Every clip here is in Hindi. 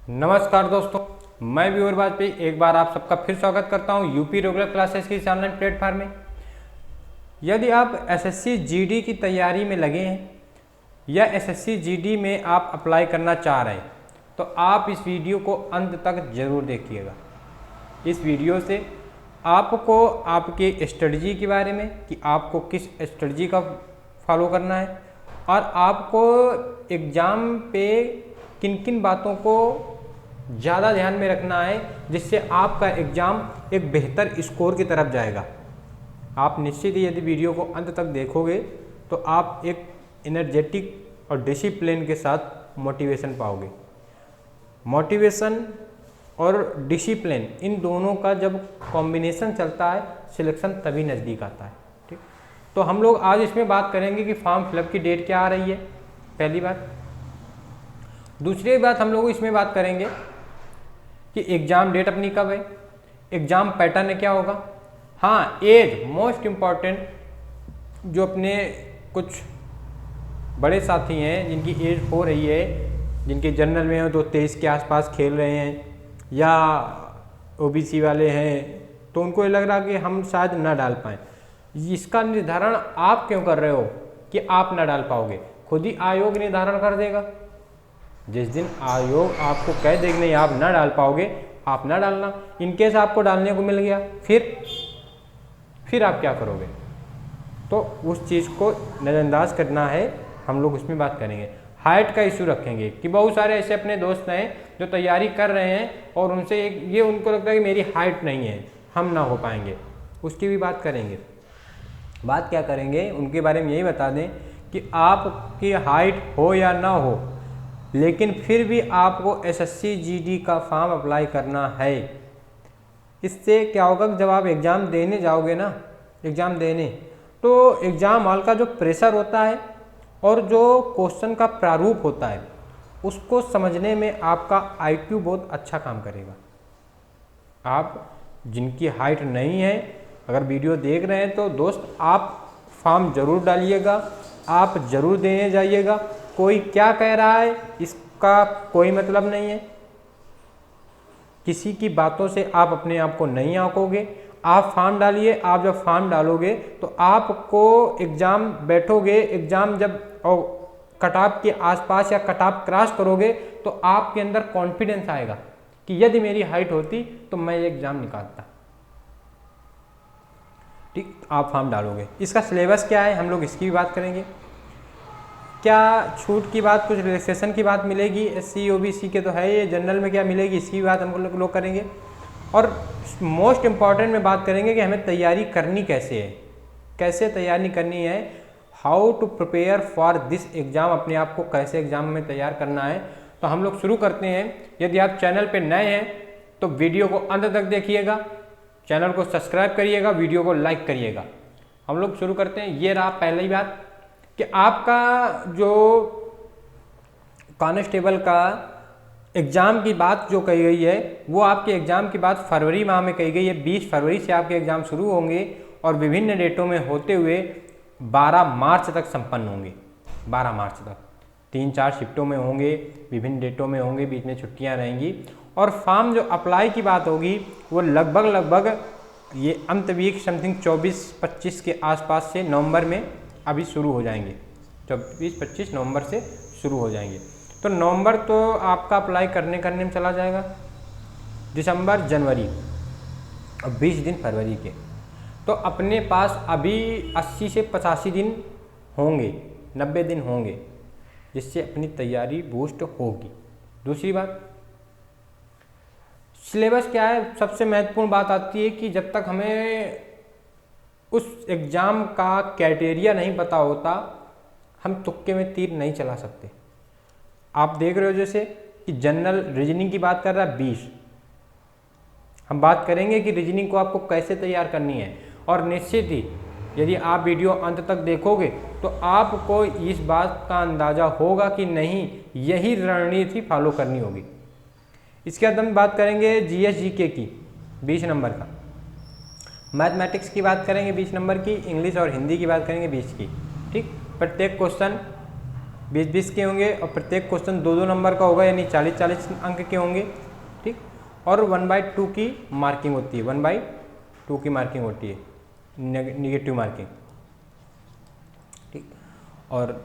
नमस्कार दोस्तों, मैं व्यूअर वाजपेयी एक बार आप सबका फिर स्वागत करता हूं यूपी रेगुलर क्लासेस की इस ऑनलाइन प्लेटफॉर्म में। यदि आप एसएससी जीडी की तैयारी में लगे हैं या एसएससी जीडी में आप अप्लाई करना चाह रहे हैं तो आप इस वीडियो को अंत तक जरूर देखिएगा। इस वीडियो से आपको आपके स्ट्रेटजी के बारे में कि आपको किस स्ट्रेटजी का फॉलो करना है और आपको एग्ज़ाम पे किन किन बातों को ज़्यादा ध्यान में रखना है जिससे आपका एग्ज़ाम एक बेहतर स्कोर की तरफ जाएगा। आप निश्चित ही यदि वीडियो को अंत तक देखोगे तो आप एक एनर्जेटिक और डिसिप्लिन के साथ मोटिवेशन पाओगे। मोटिवेशन और डिसिप्लिन इन दोनों का जब कॉम्बिनेशन चलता है सिलेक्शन तभी नज़दीक आता है। ठीक, तो हम लोग आज इसमें बात करेंगे कि फॉर्म फिलअप की डेट क्या आ रही है, पहली बात। दूसरी बात हम लोग इसमें बात करेंगे कि एग्ज़ाम डेट अपनी कब है, एग्ज़ाम पैटर्न क्या होगा। हाँ, एज मोस्ट इम्पॉर्टेंट। जो अपने कुछ बड़े साथी हैं जिनकी एज हो रही है, जिनके जनरल में हो तो 23 के आसपास खेल रहे हैं या ओबीसी वाले हैं, तो उनको ये लग रहा कि हम शायद ना डाल पाएँ। इसका निर्धारण आप क्यों कर रहे हो कि आप ना डाल पाओगे? खुद ही आयोग निर्धारण कर देगा। जिस दिन आयोग आपको कह देगा नहीं आप ना डाल पाओगे, आप ना डालना। इनकेस आपको डालने को मिल गया फिर आप क्या करोगे? तो उस चीज़ को नज़रअंदाज करना है, हम लोग उसमें बात करेंगे। हाइट का इशू रखेंगे कि बहुत सारे ऐसे अपने दोस्त हैं जो तैयारी कर रहे हैं और उनसे ये उनको लगता है कि मेरी हाइट नहीं है, हम ना हो पाएंगे, उसकी भी बात करेंगे। बात क्या करेंगे उनके बारे में यही बता दें कि आपकी हाइट हो या ना हो, लेकिन फिर भी आपको एसएससी जीडी का फॉर्म अप्लाई करना है। इससे क्या होगा कि जब आप एग्ज़ाम देने जाओगे ना, एग्ज़ाम देने, तो एग्ज़ाम हॉल का जो प्रेशर होता है और जो क्वेश्चन का प्रारूप होता है उसको समझने में आपका आईक्यू बहुत अच्छा काम करेगा। आप जिनकी हाइट नहीं है, अगर वीडियो देख रहे हैं तो दोस्त आप फॉर्म ज़रूर डालिएगा, आप ज़रूर देने जाइएगा। कोई क्या कह रहा है इसका कोई मतलब नहीं है। किसी की बातों से आप अपने आप को नहीं आंकोगे। आप फॉर्म डालिए। आप जब फॉर्म डालोगे तो आपको एग्ज़ाम बैठोगे, एग्ज़ाम जब कट ऑफ के आसपास या कट ऑफ क्रॉस करोगे तो आपके अंदर कॉन्फिडेंस आएगा कि यदि मेरी हाइट होती तो मैं ये एग्ज़ाम निकालता। ठीक, आप फॉर्म डालोगे। इसका सिलेबस क्या है हम लोग इसकी भी बात करेंगे। क्या छूट की बात, कुछ रिलैक्सेशन की बात मिलेगी? एससी ओबीसी के तो है ये, जनरल में क्या मिलेगी इसकी भी बात हम लोग करेंगे। और मोस्ट इम्पॉर्टेंट में बात करेंगे कि हमें तैयारी करनी कैसे है, कैसे तैयारी करनी है, how to prepare for this exam, अपने आप को कैसे एग्ज़ाम में तैयार करना है। तो हम लोग शुरू करते हैं। यदि आप चैनल पर नए हैं तो वीडियो को अंत तक देखिएगा, चैनल को सब्सक्राइब करिएगा, वीडियो को लाइक करिएगा। हम लोग शुरू करते हैं। ये रहा पहली बात कि आपका जो कांस्टेबल का एग्ज़ाम की बात जो कही गई है वो आपके एग्ज़ाम की बात फरवरी माह में कही गई है। 20 फरवरी से आपके एग्ज़ाम शुरू होंगे और विभिन्न डेटों में होते हुए 12 मार्च तक संपन्न होंगे। 12 मार्च तक 3-4 शिफ्टों में होंगे, विभिन्न डेटों में होंगे, बीच में छुट्टियां रहेंगी। और फॉर्म जो अप्लाई की बात होगी वो लगभग ये अंत वीक समथिंग 24-25 के आसपास से नवंबर में अभी शुरू हो जाएंगे। 24-25 नवंबर से शुरू हो जाएंगे। तो नवंबर तो आपका अप्लाई करने में चला जाएगा, दिसंबर, जनवरी और 20 दिन फरवरी के। तो अपने पास अभी 80 से 85 दिन होंगे, 90 दिन होंगे, जिससे अपनी तैयारी बूस्ट होगी। दूसरी बात, सिलेबस क्या है? सबसे महत्वपूर्ण बात आती है कि जब तक हमें उस एग्ज़ाम का क्राइटेरिया नहीं पता होता हम तुक्के में तीर नहीं चला सकते। आप देख रहे हो जैसे कि जनरल रीजनिंग की बात कर रहा है 20। हम बात करेंगे कि रीजनिंग को आपको कैसे तैयार करनी है, और निश्चित ही यदि आप वीडियो अंत तक देखोगे तो आपको इस बात का अंदाज़ा होगा कि नहीं यही रणनीति फॉलो करनी होगी। इसके बाद हम बात करेंगे जीएस जीके की 20 नंबर का, मैथमेटिक्स की बात करेंगे 20 नंबर की, इंग्लिश और हिंदी की बात करेंगे 20 की। ठीक, प्रत्येक क्वेश्चन 20-20 के होंगे और प्रत्येक क्वेश्चन 2-2 नंबर का होगा, यानी 40-40 अंक के होंगे। ठीक, और 1/2 की मार्किंग होती है, 1/2 की मार्किंग होती है, निगेटिव मार्किंग। ठीक, और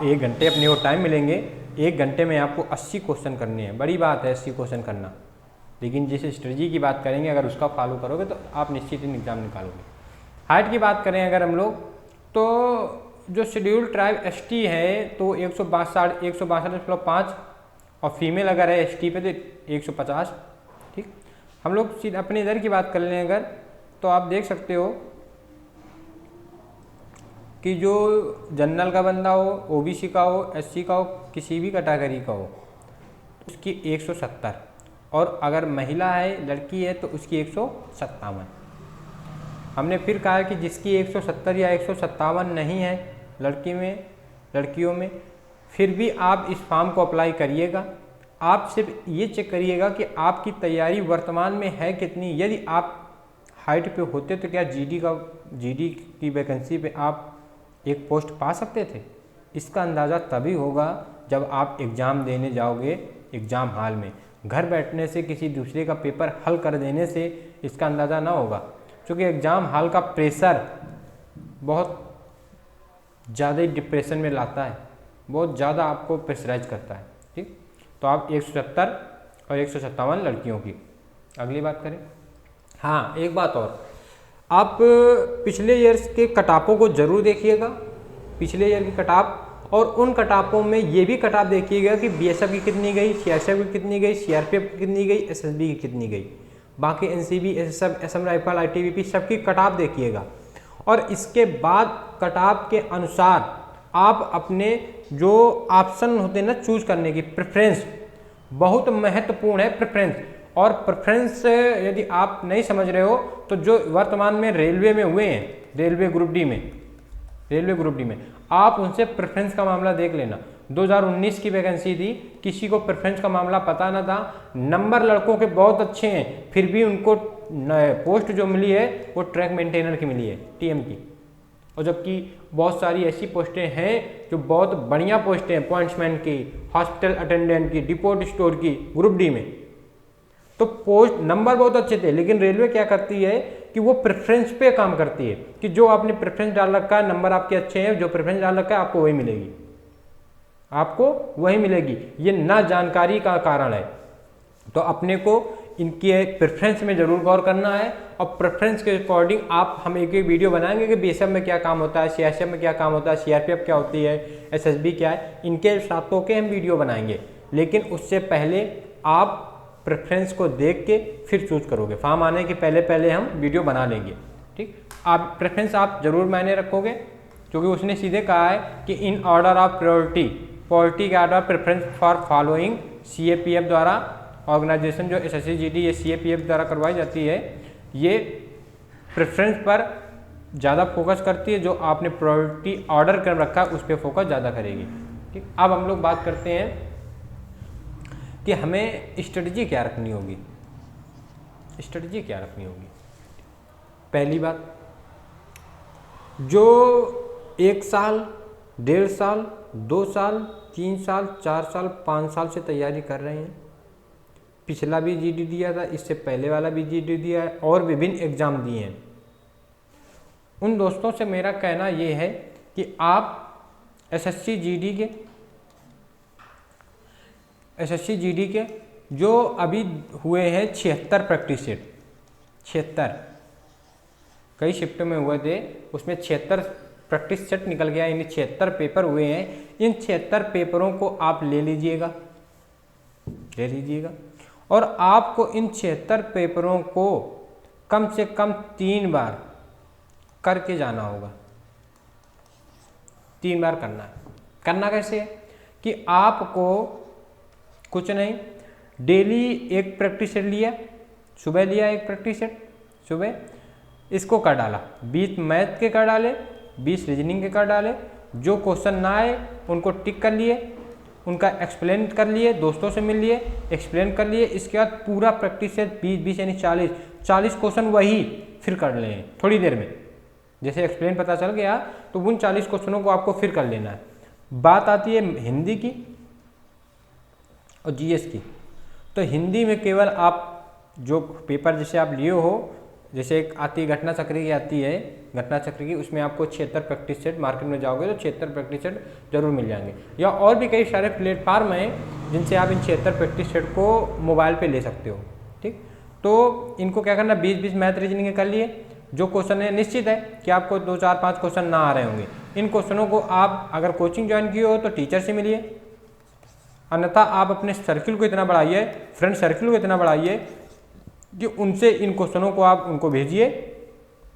1 घंटे अपने को टाइम मिलेंगे, 1 घंटे में आपको 80 क्वेश्चन करने हैं। बड़ी बात है 80 क्वेश्चन करना, लेकिन जिस स्ट्रेटजी की बात करेंगे अगर उसका फॉलो करोगे तो आप निश्चित ही एग्जाम निकालोगे। हाइट की बात करें अगर हम लोग, तो जो शेड्यूल्ड ट्राइब एसटी है तो 162.5 और फीमेल अगर है एसटी पे तो 150। ठीक, हम लोग सीधे अपने इधर की बात कर लें अगर, तो आप देख सकते हो कि जो जनरल का बंदा हो, ओबीसी का हो, एससी का हो, किसी भी कैटेगरी का हो, उसकी 170, और अगर महिला है, लड़की है तो उसकी 157। हमने फिर कहा कि जिसकी 170 या 157 नहीं है लड़कियों में, फिर भी आप इस फॉर्म को अप्लाई करिएगा। आप सिर्फ ये चेक करिएगा कि आपकी तैयारी वर्तमान में है कितनी। यदि आप हाइट पे होते तो क्या जीडी की वैकेंसी पे आप एक पोस्ट पा सकते थे? इसका अंदाज़ा तभी होगा जब आप एग्ज़ाम देने जाओगे एग्ज़ाम हॉल में। घर बैठने से, किसी दूसरे का पेपर हल कर देने से इसका अंदाज़ा ना होगा, क्योंकि एग्ज़ाम हॉल का प्रेशर बहुत ज़्यादा ही डिप्रेशन में लाता है, बहुत ज़्यादा आपको प्रेशराइज करता है। ठीक, तो आप 170 और 157 लड़कियों की। अगली बात करें, हाँ एक बात और, आप पिछले ईयर्स के कटापों को ज़रूर देखिएगा, पिछले ईयर की कटाप, और उन कटापों में ये भी कटाप देखिएगा कि बीएसएफ की कितनी गई, सीआरपीएफ की कितनी गई, सीआरपीएफ की कितनी गई, एसएसबी की कितनी गई, बाकी NCB, SSF, Assam rifle, ITBP सबकी कटाप देखिएगा। और इसके बाद कटाप के अनुसार आप अपने जो ऑप्शन होते हैं ना चूज करने की, प्रेफरेंस बहुत महत्वपूर्ण है, प्रेफरेंस। और प्रेफरेंस यदि आप नहीं समझ रहे हो तो जो वर्तमान में रेलवे में हुए हैं, रेलवे ग्रुप डी में आप उनसे प्रेफरेंस का मामला देख लेना। 2019 की वैकेंसी थी, किसी को प्रेफरेंस का मामला पता ना था, नंबर लड़कों के बहुत अच्छे हैं, फिर भी उनको पोस्ट जो मिली है वो ट्रैक मेंटेनर की मिली है, टीएम की। और जबकि बहुत सारी ऐसी पोस्टें हैं जो बहुत बढ़िया पोस्टें हैं, पॉइंट्समैन की, हॉस्पिटल अटेंडेंट की, डिपोट स्टोर की, ग्रुप डी में तो पोस्ट नंबर बहुत अच्छे थे। लेकिन रेलवे क्या करती है कि वो प्रेफरेंस पे काम करती है कि जो आपने प्रेफरेंस डाल रखा है, नंबर आपके अच्छे हैं, जो प्रेफरेंस डाल रखा है आपको वही मिलेगी, आपको वही मिलेगी। ये ना जानकारी का कारण है। तो अपने को इनके प्रेफरेंस में जरूर गौर करना है, और प्रेफरेंस के अकॉर्डिंग आप हम एक वीडियो बनाएंगे कि बीएसएफ में क्या काम होता है, सीआरपीएफ में क्या काम होता है, सीआरपीएफ क्या होती है, एसएसबी क्या है, इनके साथों के हम वीडियो बनाएंगे। लेकिन उससे पहले आप प्रेफरेंस को देख के फिर चूज करोगे, फॉर्म आने के पहले हम वीडियो बना लेंगे। ठीक, आप प्रेफरेंस आप जरूर मायने रखोगे, क्योंकि उसने सीधे कहा है कि इन ऑर्डर ऑफ प्रायोरिटी के order preference for following CAPF द्वारा ऑर्गेनाइजेशन, जो एसएससी जीडी या सीएपीएफ द्वारा करवाई जाती है, ये प्रेफरेंस पर ज़्यादा फोकस करती है। जो आपने प्रायोरिटी ऑर्डर कर रखा है उस पर फोकस ज़्यादा करेगी। ठीक, अब हम लोग बात करते हैं कि हमें स्ट्रेटजी क्या रखनी होगी। स्ट्रेटजी क्या रखनी होगी? पहली बात, जो 1 साल, 1.5 साल, 2 साल, 3 साल, 4 साल, 5 साल से तैयारी कर रहे हैं, पिछला भी जीडी दिया था, इससे पहले वाला भी जीडी दिया है, और विभिन्न एग्जाम दिए हैं, उन दोस्तों से मेरा कहना ये है कि आप एसएससी जीडी के जो अभी हुए हैं 76 प्रैक्टिस सेट, 76 कई शिफ्टों में हुए थे, उसमें 76 प्रैक्टिस सेट निकल गया, यानी 76 पेपर हुए हैं। इन 76 पेपरों को आप ले लीजिएगा, और आपको इन 76 पेपरों को कम से कम 3 बार करके जाना होगा। 3 बार करना है। करना कैसे है कि आपको कुछ नहीं, डेली एक प्रैक्टिस सेट लिया, सुबह लिया एक प्रैक्टिस सेट, सुबह इसको कर डाला, 20 मैथ के कर डाले, 20 रीजनिंग के कर डाले, जो क्वेश्चन ना आए उनको टिक कर लिए, उनका एक्सप्लेन कर लिए, दोस्तों से मिल लिए, एक्सप्लेन कर लिए। इसके बाद पूरा प्रैक्टिस सेट 20 यानी 40 क्वेश्चन वही फिर कर लें थोड़ी देर में। जैसे एक्सप्लेन पता चल गया तो उन 40 क्वेश्चनों को आपको फिर कर लेना है। बात आती है हिंदी की और जीएस की। तो हिंदी में केवल आप जो पेपर जैसे आप लिए हो, जैसे एक आती है घटना चक्र की आती है, घटना चक्र की, उसमें आपको 76 प्रैक्टिस सेट मार्केट में जाओगे तो 76 प्रैक्टिस सेट जरूर मिल जाएंगे। या और भी कई सारे प्लेटफार्म हैं जिनसे आप इन 76 प्रैक्टिस सेट को मोबाइल पे ले सकते हो। ठीक, तो इनको क्या करना, 20-20 मैथ रीजनिंग कर लिए। जो क्वेश्चन है निश्चित है कि आपको 2-4-5 क्वेश्चन ना आ रहे होंगे। इन क्वेश्चनों को आप अगर कोचिंग ज्वाइन किए हो तो टीचर से मिलिए, अन्यथा आप अपने सर्किल को इतना बढ़ाइए, फ्रेंड सर्किल को इतना बढ़ाइए कि उनसे इन क्वेश्चनों को आप उनको भेजिए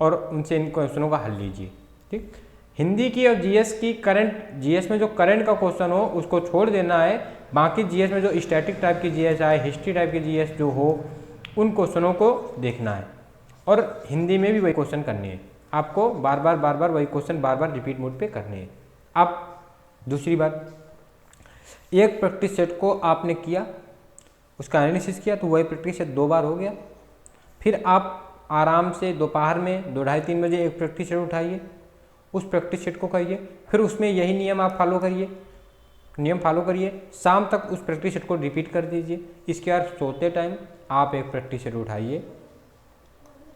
और उनसे इन क्वेश्चनों का हल लीजिए। ठीक, हिंदी की और जीएस की करंट, जीएस में जो करंट का क्वेश्चन हो उसको छोड़ देना है। बाकी जीएस में जो स्टैटिक टाइप की जीएस आए, हिस्ट्री टाइप की जीएस जो हो, उन क्वेश्चनों को देखना है। और हिंदी में भी वही क्वेश्चन करने हैं आपको, बार बार वही क्वेश्चन बार बार रिपीट मोड पे करने हैं। अब दूसरी बात, एक प्रैक्टिस सेट को आपने किया, उसका एनालिसिस किया, तो वही प्रैक्टिस सेट 2 बार हो गया। फिर आप आराम से दोपहर में 2-2:30-3 बजे एक प्रैक्टिस सेट उठाइए, उस प्रैक्टिस सेट को करिए, फिर उसमें यही नियम आप फॉलो करिए, नियम फॉलो करिए, शाम तक उस प्रैक्टिस सेट को रिपीट कर दीजिए। इसके बाद सोते टाइम आप एक प्रैक्टिस सेट उठाइए,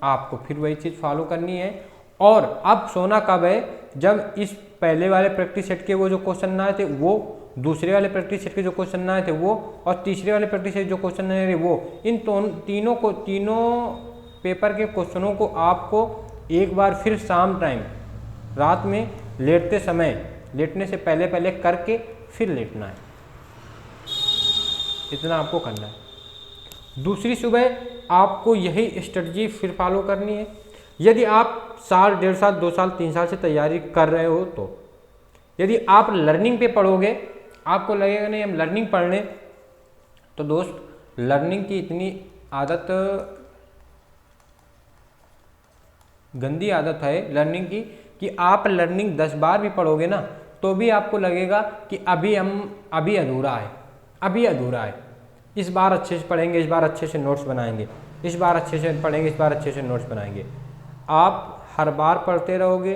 आपको फिर वही चीज़ फॉलो करनी है। और अब सोना कब है, जब इस पहले वाले प्रैक्टिस सेट के वो जो क्वेश्चन ना आए थे वो, दूसरे वाले प्रैक्टिस सेट के जो क्वेश्चन ना आए थे वो, और तीसरे वाले प्रैक्टिस सेट जो क्वेश्चन आए थे वो, इन तीनों पेपर के क्वेश्चनों को आपको एक बार फिर शाम टाइम, रात में लेटते समय, लेटने से पहले पहले करके फिर लेटना है। इतना आपको करना है। दूसरी सुबह आपको यही स्ट्रेटजी फिर फॉलो करनी है। यदि आप 1 साल, 1.5 साल, 2 साल, 3 साल से तैयारी कर रहे हो तो, यदि आप लर्निंग पे पढ़ोगे, आपको लगेगा नहीं हम लर्निंग पढ़ लें, तो दोस्त लर्निंग की इतनी आदत, गंदी आदत है लर्निंग की, कि आप लर्निंग 10 बार भी पढ़ोगे ना तो भी आपको लगेगा कि अभी अधूरा है, अभी अधूरा है। इस बार अच्छे से पढ़ेंगे, इस बार अच्छे से नोट्स बनाएंगे, इस बार अच्छे से पढ़ेंगे, इस बार अच्छे से नोट्स बनाएंगे। आप हर बार पढ़ते रहोगे,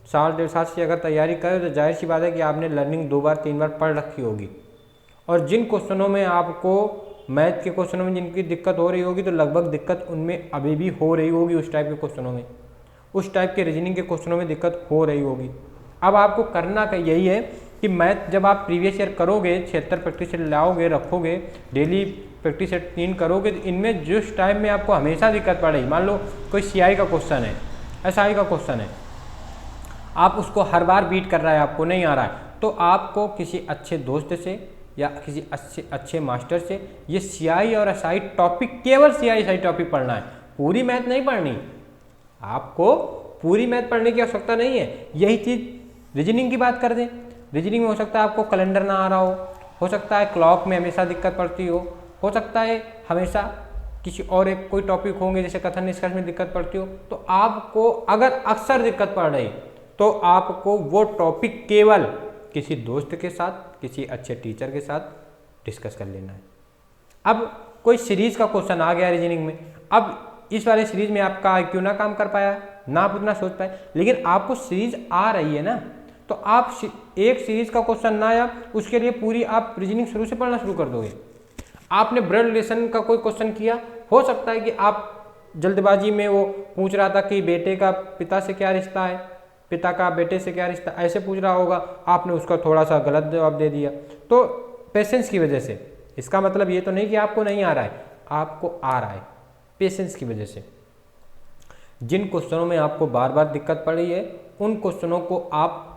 1-1.5 साल से अगर तैयारी करें तो जाहिर सी बात है कि आपने लर्निंग 2 बार 3 बार पढ़ रखी होगी। और जिन क्वेश्चनों में आपको, मैथ के क्वेश्चनों में जिनकी दिक्कत हो रही होगी, तो लगभग दिक्कत उनमें अभी भी हो रही होगी, उस टाइप के क्वेश्चनों में, उस टाइप के रीजनिंग के क्वेश्चनों में दिक्कत हो रही होगी। अब आपको करना का यही है कि मैथ जब आप प्रीवियस ईयर करोगे, 76 प्रैक्टिस सेट लाओगे, रखोगे, डेली प्रैक्टिस सेट 3 करोगे, तो इनमें जिस टाइम में आपको हमेशा दिक्कत पड़ रही, मान लो कोई सीआई का क्वेश्चन है, एसआई का क्वेश्चन है, आप उसको हर बार बीट कर रहा है, आपको नहीं आ रहा है, तो आपको किसी अच्छे दोस्त से या किसी अच्छे मास्टर से ये सीआई और एसआई टॉपिक, केवल सीआई एसआई टॉपिक पढ़ना है, पूरी मैथ नहीं पढ़नी। आपको पूरी मैथ पढ़ने की आवश्यकता नहीं है। यही चीज़ रीजनिंग की बात कर दें, रीजनिंग में हो सकता है आपको कैलेंडर ना आ रहा हो सकता है क्लॉक में हमेशा दिक्कत पड़ती हो सकता है हमेशा किसी और एक कोई टॉपिक होंगे जैसे कथन निष्कर्ष में दिक्कत पड़ती हो। तो आपको अगर अक्सर दिक्कत पड़ रही तो आपको वो टॉपिक केवल किसी दोस्त के साथ, किसी अच्छे टीचर के साथ डिस्कस कर लेना है। अब कोई सीरीज का क्वेश्चन आ गया रीजनिंग में, अब इस वाले सीरीज में आपका आईक्यू ना काम कर पाया, ना आप उतना सोच पाए, लेकिन आपको सीरीज आ रही है ना, तो आप एक सीरीज का क्वेश्चन ना आया, उसके लिए पूरी आप रीजनिंग शुरू से पढ़ना शुरू कर दोगे। आपने ब्लड रिलेशन का कोई क्वेश्चन किया, हो सकता है कि आप जल्दबाजी में, वो पूछ रहा था कि बेटे का पिता से क्या रिश्ता है, पिता का बेटे से क्या रिश्ता, ऐसे पूछ रहा होगा, आपने उसका थोड़ा सा गलत जवाब दे दिया, तो पेशेंस की वजह से। इसका मतलब ये तो नहीं कि आपको नहीं आ रहा है, आपको आ रहा है, पेशेंस की वजह से। जिन क्वेश्चनों में आपको बार बार दिक्कत पड़ रही है, उन क्वेश्चनों को आप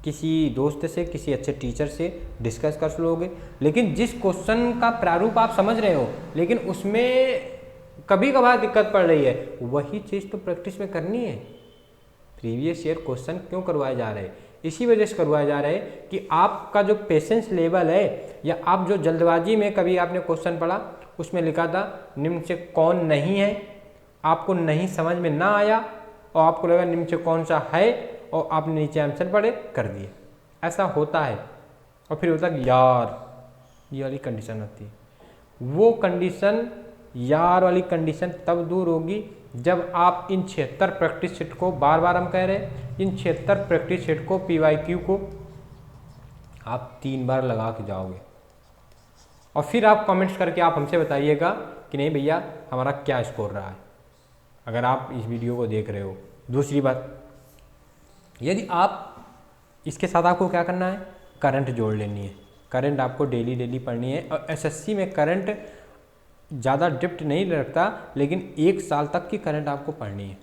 किसी दोस्त से, किसी अच्छे टीचर से डिस्कस कर लोगे। लेकिन जिस क्वेश्चन का प्रारूप आप समझ रहे हो लेकिन उसमें कभी कभार दिक्कत पड़ रही है, वही चीज़ तो प्रैक्टिस में करनी है। प्रीवियस ईयर क्वेश्चन क्यों करवाए जा रहे हैं? इसी वजह से करवाए जा रहे हैं कि आपका जो पेशेंस लेवल है, या आप जो जल्दबाजी में कभी आपने क्वेश्चन पढ़ा, उसमें लिखा था निम्न से कौन नहीं है, आपको नहीं समझ में ना आया और आपको लगा निम्न से कौन सा है, और आपने नीचे आंसर पढ़े कर दिए। ऐसा होता है। और फिर होता है यार, ये वाली कंडीशन होती है। वो कंडीशन, यार वाली कंडीशन तब दूर होगी जब आप इन 76 प्रैक्टिस सेट को, बार बार हम कह रहे हैं, इन 76 प्रैक्टिस सेट को, PYQ को आप 3 बार लगा के जाओगे और फिर आप कमेंट्स करके आप हमसे बताइएगा कि नहीं भैया हमारा क्या स्कोर रहा है, अगर आप इस वीडियो को देख रहे हो। दूसरी बात, यदि आप इसके साथ आपको क्या करना है, करंट जोड़ लेनी है। करंट आपको डेली पढ़नी है और एसएससी में करंट ज़्यादा डिप्ट नहीं रखता, लेकिन 1 साल तक की करंट आपको पढ़नी है।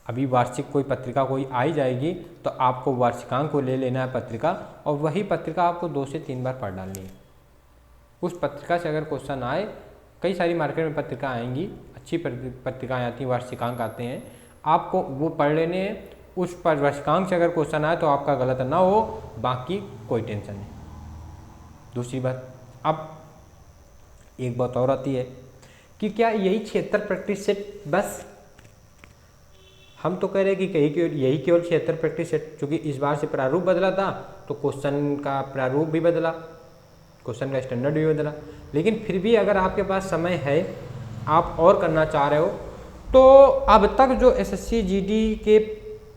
अभी वार्षिक कोई पत्रिका कोई आई जाएगी तो आपको वार्षिकांक को ले लेना है पत्रिका, और वही पत्रिका आपको 2 से 3 बार पढ़ डालनी है। उस पत्रिका से अगर क्वेश्चन आए, कई सारी मार्केट में पत्रिका आएंगी, अच्छी पत्रिकाएँ आती हैं, वार्षिकांक आते हैं, आपको वो पढ़ लेने हैं। उस पर वार्षिकांक से अगर क्वेश्चन आए तो आपका गलत ना हो, बाकी कोई टेंशन नहीं। दूसरी बात, अब एक बात और आती है कि क्या यही 76 प्रैक्टिस सेट बस? हम तो कह रहे हैं कि यही केवल 76 प्रैक्टिस सेट, चूँकि इस बार से प्रारूप बदला था तो क्वेश्चन का प्रारूप भी बदला, क्वेश्चन का स्टैंडर्ड भी बदला। लेकिन फिर भी अगर आपके पास समय है, आप और करना चाह रहे हो, तो अब तक जो एसएससी जीडी के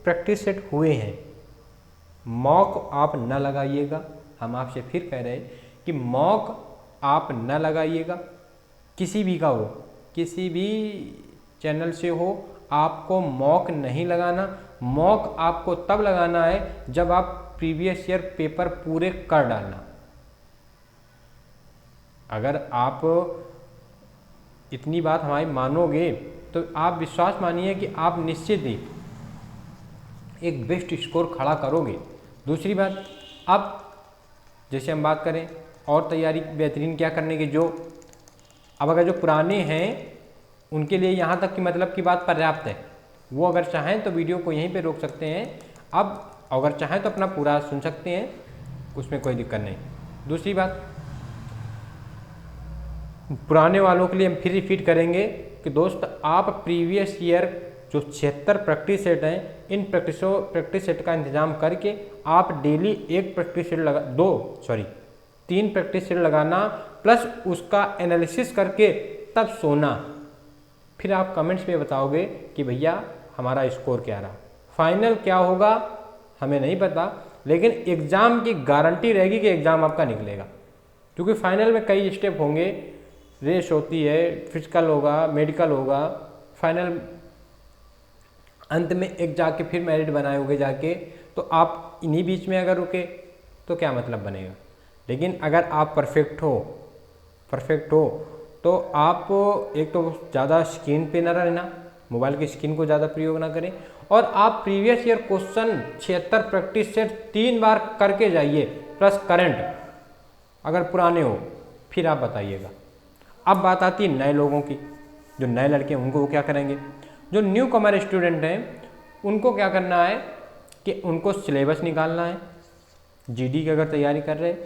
प्रैक्टिस सेट हुए हैं, मॉक आप न लगाइएगा। हम आपसे फिर कह रहे हैं कि मॉक आप न लगाइएगा, किसी भी का हो, किसी भी चैनल से हो, आपको मॉक नहीं लगाना। मॉक आपको तब लगाना है जब आप प्रीवियस ईयर पेपर पूरे कर डालना। अगर आप इतनी बात हमारी मानोगे तो आप विश्वास मानिए कि आप निश्चित ही एक बेस्ट स्कोर खड़ा करोगे। दूसरी बात, अब जैसे हम बात करें और तैयारी बेहतरीन क्या करने की, अब अगर जो पुराने हैं उनके लिए यहाँ तक की मतलब की बात पर्याप्त है। वो अगर चाहें तो वीडियो को यहीं पे रोक सकते हैं, अब अगर चाहें तो अपना पूरा सुन सकते हैं, उसमें कोई दिक्कत नहीं। दूसरी बात, पुराने वालों के लिए हम फिर रिपीट करेंगे कि दोस्त, आप प्रीवियस ईयर जो 76 प्रैक्टिस सेट हैं, इन प्रैक्टिस सेट का इंतजाम करके आप डेली 1 प्रैक्टिस सेट लगा 3 प्रैक्टिस सेट लगाना, प्लस उसका एनालिसिस करके तब सोना। फिर आप कमेंट्स में बताओगे कि भैया हमारा स्कोर क्या रहा। फाइनल क्या होगा हमें नहीं पता, लेकिन एग्ज़ाम की गारंटी रहेगी कि एग्ज़ाम आपका निकलेगा, क्योंकि फाइनल में कई स्टेप होंगे, रेस होती है, फिजिकल होगा, मेडिकल होगा, फाइनल अंत में एक जाके फिर मेरिट बनाए होगे जाके, तो आप इन्हीं बीच में अगर रुके तो क्या मतलब बनेगा। लेकिन अगर आप परफेक्ट हो तो आप एक तो ज़्यादा स्क्रीन पे ना रहना, मोबाइल की स्क्रीन को ज़्यादा प्रयोग ना करें, और आप previous year question 76 practice set 3 बार करके जाइए, प्लस करंट अगर पुराने हो फिर आप बताइएगा। अब बात आती है नए लोगों की, जो नए लड़के हैं उनको वो क्या करेंगे। जो न्यू कमर स्टूडेंट हैं उनको क्या करना है कि उनको सिलेबस निकालना है। जीडी की अगर तैयारी कर रहे हैं,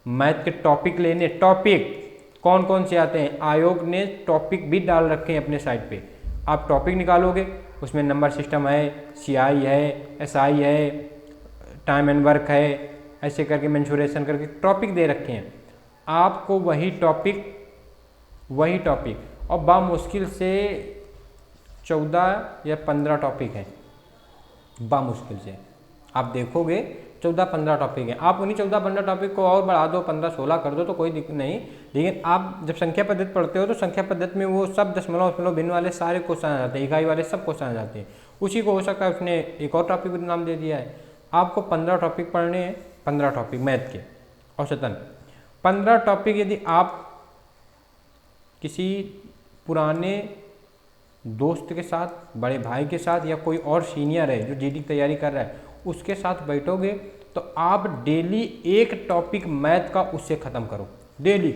मैथ के टॉपिक लेने, टॉपिक कौन कौन से आते हैं, आयोग ने टॉपिक भी डाल रखे हैं अपने साइट पे। आप टॉपिक निकालोगे, उसमें नंबर सिस्टम है, सीआई है, एसआई है, टाइम एंड वर्क है, ऐसे करके मेंशुरेशन करके टॉपिक दे रखे हैं। आपको वही टॉपिक और बामुश्किल से 14 या 15 टॉपिक हैं, बामुश्किल से आप देखोगे 14-15 टॉपिक हैं। आप उन्हीं 14-15 टॉपिक को और बढ़ा दो, 15-16 कर दो तो कोई दिक्कत नहीं। लेकिन आप जब संख्या पद्धति पढ़ते हो तो संख्या पद्धति में वो सब दशमलव भिन्न वाले सारे क्वेश्चन आ जाते हैं, इकाई वाले सब क्वेश्चन आ जाते हैं। उसी को हो सकता है उसने एक और टॉपिक का नाम दे दिया है। आपको 15 टॉपिक पढ़ने हैं, 15 टॉपिक मैथ के औसतन 15 टॉपिक। यदि आप किसी पुराने दोस्त के साथ, बड़े भाई के साथ, या कोई और सीनियर है जो जीडी की तैयारी कर रहा है उसके साथ बैठोगे तो आप डेली 1 टॉपिक मैथ का उससे ख़त्म करो, डेली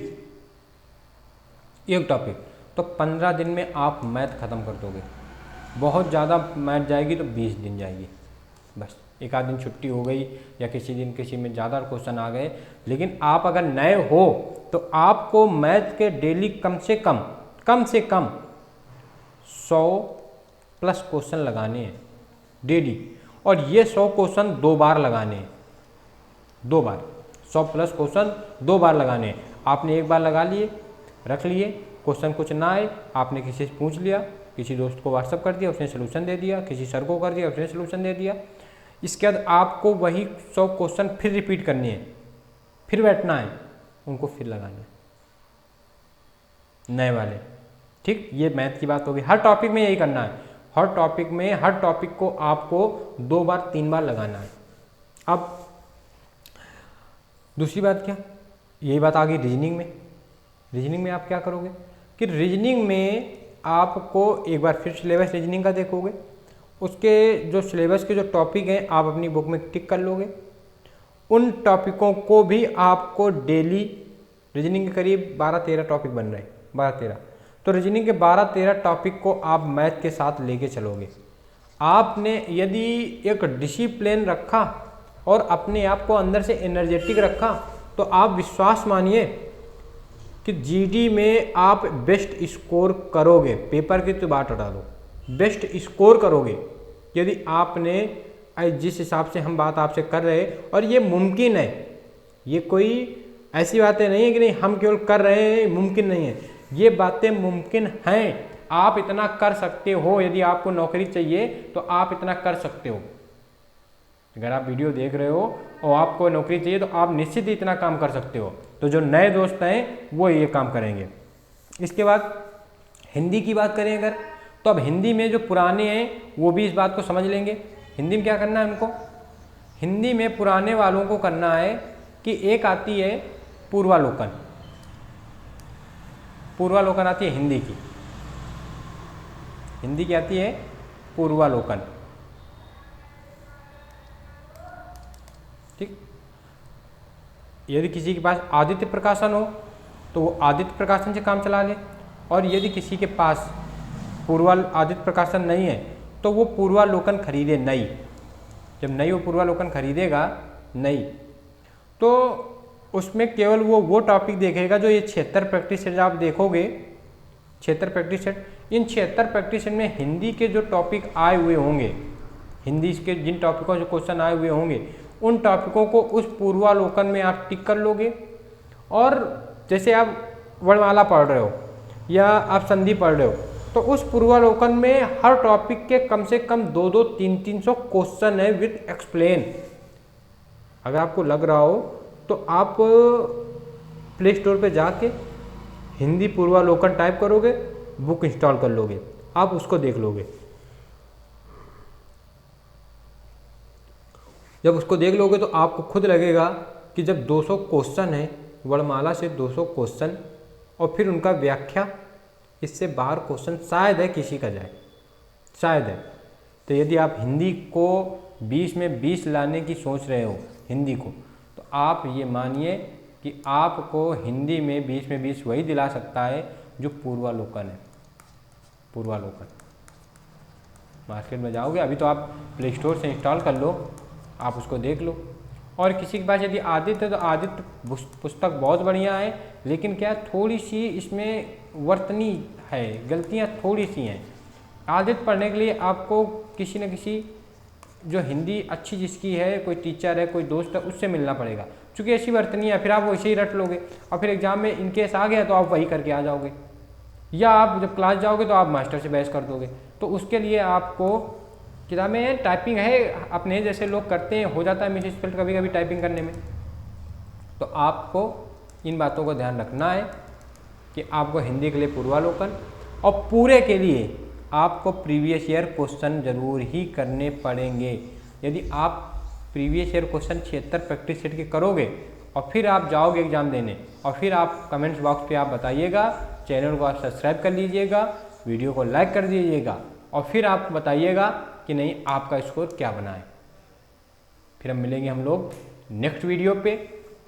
1 टॉपिक, तो 15 दिन में आप मैथ ख़त्म कर दोगे। बहुत ज़्यादा मैथ जाएगी तो 20 दिन जाएगी, बस एक आध दिन छुट्टी हो गई या किसी दिन किसी में ज़्यादा क्वेश्चन आ गए। लेकिन आप अगर नए हो तो आपको मैथ के डेली कम से कम 100+ क्वेश्चन लगाने हैं डेली, और ये 100 क्वेश्चन 2 बार लगाने हैं, 2 बार 100+ क्वेश्चन 2 बार लगाने हैं। आपने एक बार लगा लिए, रख लिए, क्वेश्चन कुछ ना आए, आपने किसी से पूछ लिया, किसी दोस्त को व्हाट्सअप कर दिया, उसने सोल्यूशन दे दिया, किसी सर को कर दिया, उसने सोल्यूशन दे दिया, इसके बाद आपको वही 100 क्वेश्चन फिर रिपीट करनी है, फिर बैठना है, उनको फिर लगाना है नए वाले। ठीक, ये मैथ की बात होगी। हर टॉपिक में यही करना है, हर टॉपिक में हर टॉपिक को आपको 2 बार 3 बार लगाना है। अब दूसरी बात क्या, यही बात आ गई रीजनिंग में। रीजनिंग में आप क्या करोगे कि रीजनिंग में आपको एक बार फिर सिलेबस रीजनिंग का देखोगे, उसके जो सिलेबस के जो टॉपिक हैं आप अपनी बुक में टिक कर लोगे। उन टॉपिकों को भी आपको डेली, रीजनिंग के करीब 12-13 टॉपिक बन रहे हैं, 12-13, तो रीजनिंग के 12-13 टॉपिक को आप मैथ के साथ लेके चलोगे। आपने यदि एक डिसिप्लिन रखा और अपने आप को अंदर से एनर्जेटिक रखा तो आप विश्वास मानिए कि जीडी में आप बेस्ट स्कोर करोगे। पेपर की तो बात हटा दो, बेस्ट स्कोर करोगे यदि आपने जिस हिसाब से हम बात आपसे कर रहे हैं। और ये मुमकिन है, ये कोई ऐसी बातें नहीं है कि नहीं हम केवल कर रहे हैं, मुमकिन नहीं है, ये बातें मुमकिन हैं। आप इतना कर सकते हो, यदि आपको नौकरी चाहिए तो आप इतना कर सकते हो। अगर आप वीडियो देख रहे हो और आपको नौकरी चाहिए तो आप निश्चित ही इतना काम कर सकते हो। तो जो नए दोस्त हैं वो ये काम करेंगे। इसके बाद हिंदी की बात करें अगर, तो अब हिंदी में जो पुराने हैं वो भी इस बात को समझ लेंगे। हिंदी में क्या करना है उनको, हिंदी में पुराने वालों को करना है कि एक आती है पूर्वालोकन, पूर्वालोकन आती है हिंदी की, हिंदी की आती है पूर्वालोकन। ठीक, यदि किसी के पास आदित्य प्रकाशन हो तो वो आदित्य प्रकाशन से काम चला ले, और यदि किसी के पास आदित्य प्रकाशन नहीं है तो वो पूर्वालोकन खरीदे नई। जब नई वो पूर्वालोकन खरीदेगा नई, तो उसमें केवल वो टॉपिक देखेगा जो ये 76 प्रैक्टिस सेट आप देखोगे, 76 प्रैक्टिस सेट, इन 76 प्रैक्टिस सेट में हिंदी के जो टॉपिक आए हुए होंगे, हिंदी के जिन टॉपिकों से क्वेश्चन आए हुए होंगे, उन टॉपिकों को उस पूर्वालोकन में आप टिक कर लोगे। और जैसे आप वर्णमाला पढ़ रहे हो या आप संधि पढ़ रहे हो, तो उस पूर्वालोकन में हर टॉपिक के कम से कम 200, 300 क्वेश्चन है विद एक्सप्लेन। अगर आपको लग रहा हो तो आप प्ले स्टोर पे जाके हिंदी पूर्वालोकन टाइप करोगे, बुक इंस्टॉल कर लोगे, आप उसको देख लोगे। जब उसको देख लोगे तो आपको खुद लगेगा कि जब 200 क्वेश्चन है, वर्णमाला से 200 क्वेश्चन और फिर उनका व्याख्या, इससे बाहर क्वेश्चन शायद है किसी का जाए, शायद है। तो यदि आप हिंदी को 20 में 20 लाने की सोच रहे हो हिंदी को, तो आप ये मानिए कि आपको हिंदी में 20 में 20 वही दिला सकता है जो पूर्वालोकन है। पूर्वालोकन मार्केट में जाओगे, अभी तो आप प्ले स्टोर से इंस्टॉल कर लो, आप उसको देख लो। और किसी के पास यदि आदित्य है तो आदित्य पुस्तक बहुत बढ़िया है, लेकिन क्या थोड़ी सी इसमें वर्तनी है, गलतियाँ थोड़ी सी हैं। आदित्य पढ़ने के लिए आपको किसी न किसी जो हिंदी अच्छी जिसकी है, कोई टीचर है, कोई दोस्त है, उससे मिलना पड़ेगा, क्योंकि ऐसी वर्तनी है, फिर आप वैसे ही रट लोगे और फिर एग्जाम में इनकेस आ गया तो आप वही करके आ जाओगे, या आप जब क्लास जाओगे तो आप मास्टर से बहस कर दोगे। तो उसके लिए आपको किताबें, टाइपिंग है, अपने जैसे लोग करते हैं, हो जाता है मिस स्पेल्ड कभी कभी टाइपिंग करने में। तो आपको इन बातों को ध्यान रखना है कि आपको हिंदी के लिए पूर्वालोकन, और पूरे के लिए आपको प्रीवियस ईयर क्वेश्चन जरूर ही करने पड़ेंगे। यदि आप previous year question 76 practice set के करोगे और फिर आप जाओगे एग्जाम देने, और फिर आप कमेंट्स बॉक्स पे आप बताइएगा, चैनल को आप सब्सक्राइब कर लीजिएगा, वीडियो को लाइक कर दीजिएगा, और फिर आप बताइएगा कि नहीं आपका स्कोर क्या बना है। फिर हम मिलेंगे हम लोग नेक्स्ट वीडियो पे।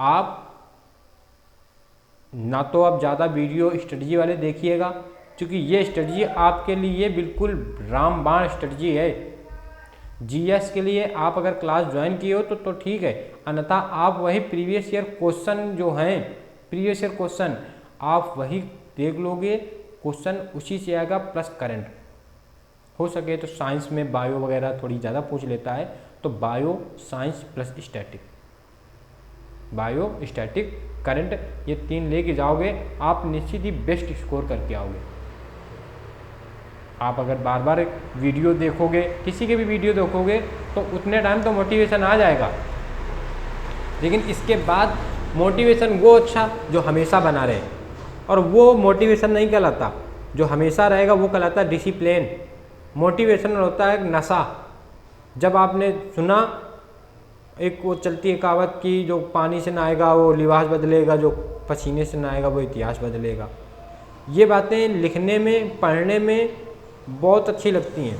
आप ना तो आप ज़्यादा वीडियो स्ट्रेटजी वाले देखिएगा, क्योंकि ये स्ट्रेटजी आपके लिए बिल्कुल रामबाण स्ट्रेटजी है। जीएस के लिए आप अगर क्लास ज्वाइन किए हो तो ठीक है, अन्यथा आप वही प्रीवियस ईयर क्वेश्चन जो हैं, प्रीवियस ईयर क्वेश्चन आप वही देख लोगे, क्वेश्चन उसी से आएगा प्लस करंट। हो सके तो साइंस में बायो वगैरह थोड़ी ज़्यादा पूछ लेता है, तो bio, science plus static, bio, static, current, ये 3 लेके जाओगे, आप निश्चित ही बेस्ट स्कोर करके आओगे। आप अगर बार बार वीडियो देखोगे, किसी के भी वीडियो देखोगे, तो उतने टाइम तो मोटिवेशन आ जाएगा, लेकिन इसके बाद मोटिवेशन वो अच्छा जो हमेशा बना रहे, और वो मोटिवेशन नहीं कहलाता। जो हमेशा रहेगा वो कहलाता है डिसिप्लिन। मोटिवेशन होता है नशा। जब आपने सुना एक वो चलती है कहावत कि जो पानी से नहाएगा वो लिबास बदलेगा, जो पसीने से नहाएगा वो इतिहास बदलेगा। ये बातें लिखने में, पढ़ने में बहुत अच्छी लगती हैं,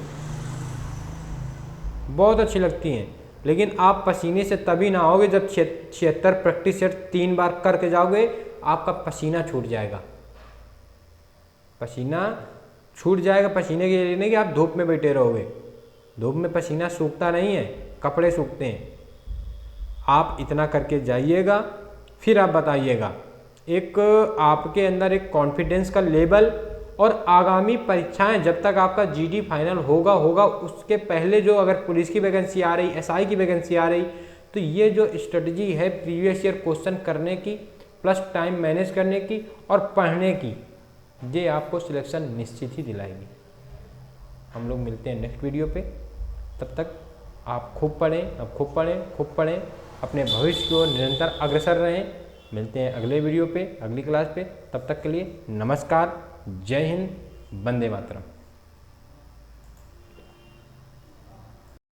बहुत अच्छी लगती हैं, लेकिन आप पसीने से तभी नहाओगे जब 76 प्रैक्टिस सेट 3 बार करके जाओगे, आपका पसीना छूट जाएगा। पसीना छूट जाएगा, पसीने के लिए नहीं कि आप धूप में बैठे रहोगे। धूप में पसीना सूखता नहीं है, कपड़े सूखते हैं। आप इतना करके जाइएगा, फिर आप बताइएगा। एक आपके अंदर एक कॉन्फिडेंस का लेवल, और आगामी परीक्षाएं जब तक आपका जीडी फाइनल होगा उसके पहले जो अगर पुलिस की वैकेंसी आ रही, एसआई की वैकेंसी आ रही, तो ये जो स्ट्रेटजी है प्रीवियस ईयर क्वेश्चन करने की प्लस टाइम मैनेज करने की और पढ़ने की, ये आपको सिलेक्शन निश्चित ही दिलाएगी। हम लोग मिलते हैं नेक्स्ट वीडियो पे। तब तक आप खूब पढ़ें, अपने भविष्य की ओर निरंतर अग्रसर रहें। मिलते हैं अगले वीडियो पे, अगली क्लास पे। तब तक के लिए नमस्कार, जय हिंद, वंदे मातरम।